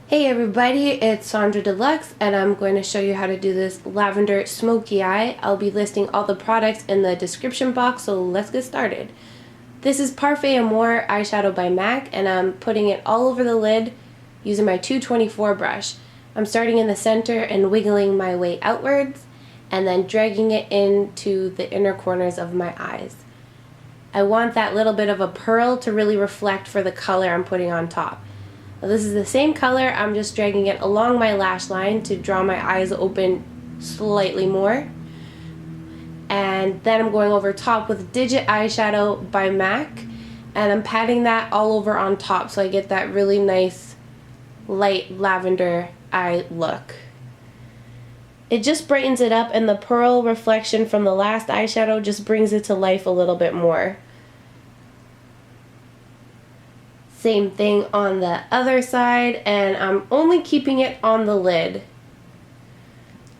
Hey everybody, it's Sonjdradeluxe and I'm going to show you how to do this lavender smoky eye. I'll be listing all the products in the description box, so let's get started. This is Parfait Amour eyeshadow by MAC and I'm putting it all over the lid using my 224 brush. I'm starting in the center and wiggling my way outwards and then dragging it into the inner corners of my eyes. I want that little bit of a pearl to really reflect for the color I'm putting on top. Now this is the same color, I'm just dragging it along my lash line to draw my eyes open slightly more. And then I'm going over top with Digit eyeshadow by MAC and I'm patting that all over on top so I get that really nice light lavender eye look. It just brightens it up and the pearl reflection from the last eyeshadow just brings it to life a little bit more. Same thing on the other side, and I'm only keeping it on the lid.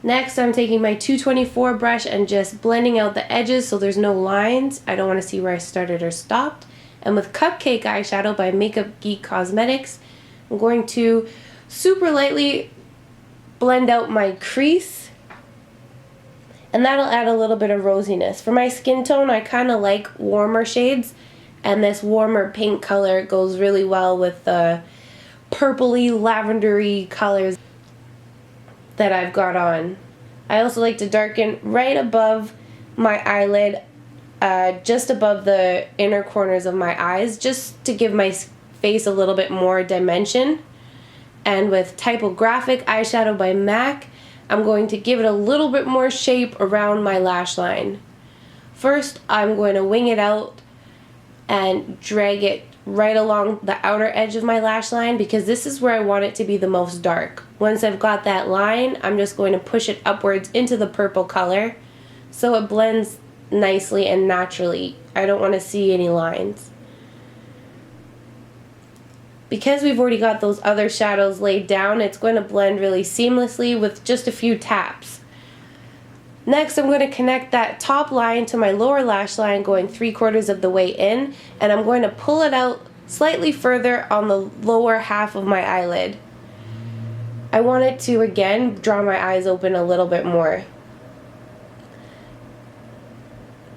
Next, I'm taking my 224 brush and just blending out the edges so there's no lines. I don't want to see where I started or stopped. And with Cupcake eyeshadow by MakeupGeek Cosmetics, I'm going to super lightly blend out my crease, and that'll add a little bit of rosiness. For my skin tone, I kind of like warmer shades. And this warmer pink color goes really well with the purpley, lavendery colors that I've got on. I also like to darken right above my eyelid, just above the inner corners of my eyes, just to give my face a little bit more dimension. And with Typographic eyeshadow by MAC, I'm going to give it a little bit more shape around my lash line. First, I'm going to wing it out and drag it right along the outer edge of my lash line because this is where I want it to be the most dark. Once I've got that line, I'm just going to push it upwards into the purple color so it blends nicely and naturally. I don't want to see any lines. Because we've already got those other shadows laid down, it's going to blend really seamlessly with just a few taps. Next, I'm going to connect that top line to my lower lash line going 3/4 of the way in, and I'm going to pull it out slightly further on the lower half of my eyelid. I want it to, again, draw my eyes open a little bit more.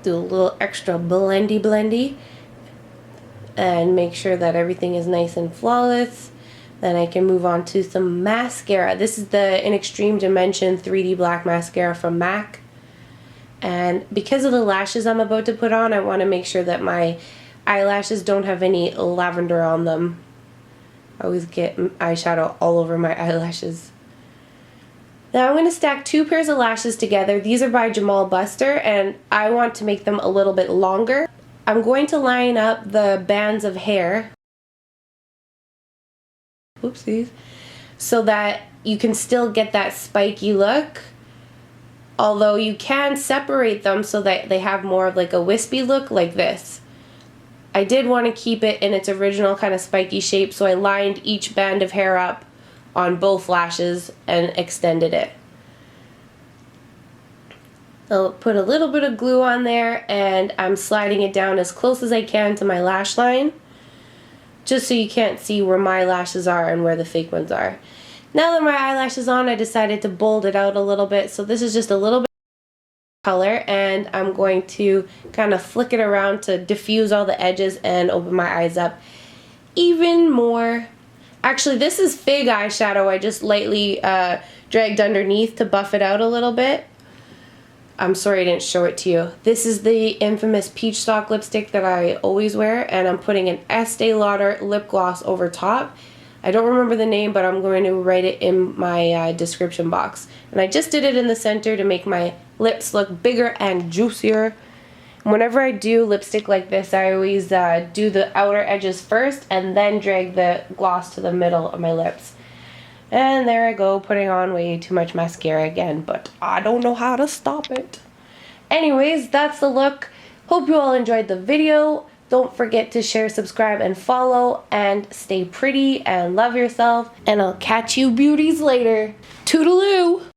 Do a little extra blendy and make sure that everything is nice and flawless. Then I can move on to some mascara. This is the In Extreme Dimension 3D Black Mascara from MAC. And because of the lashes I'm about to put on, I want to make sure that my eyelashes don't have any lavender on them. I always get eyeshadow all over my eyelashes. Now I'm going to stack 2 pairs of lashes together. These are by Jamal Buster and I want to make them a little bit longer. I'm going to line up the bands of hair, oopsies, so that you can still get that spiky look, although you can separate them so that they have more of like a wispy look like this. I did want to keep it in its original kind of spiky shape, so I lined each band of hair up on both lashes and extended it. I'll put a little bit of glue on there and I'm sliding it down as close as I can to my lash line, just so you can't see where my lashes are and where the fake ones are. Now that my eyelash is on, I decided to bold it out a little bit, so this is just a little bit of color and I'm going to kind of flick it around to diffuse all the edges and open my eyes up even more. Actually, this is Fig eyeshadow. I just lightly dragged underneath to buff it out a little bit. I'm sorry I didn't show it to you. This is the infamous Peachstock Lipstick that I always wear, and I'm putting an Estee Lauder lip gloss over top. I don't remember the name, but I'm going to write it in my description box. And I just did it in the center to make my lips look bigger and juicier. Whenever I do lipstick like this, I always do the outer edges first and then drag the gloss to the middle of my lips. And there I go, putting on way too much mascara again, but I don't know how to stop it. Anyways, that's the look. Hope you all enjoyed the video. Don't forget to share, subscribe, and follow, and stay pretty and love yourself. And I'll catch you beauties later. Toodaloo!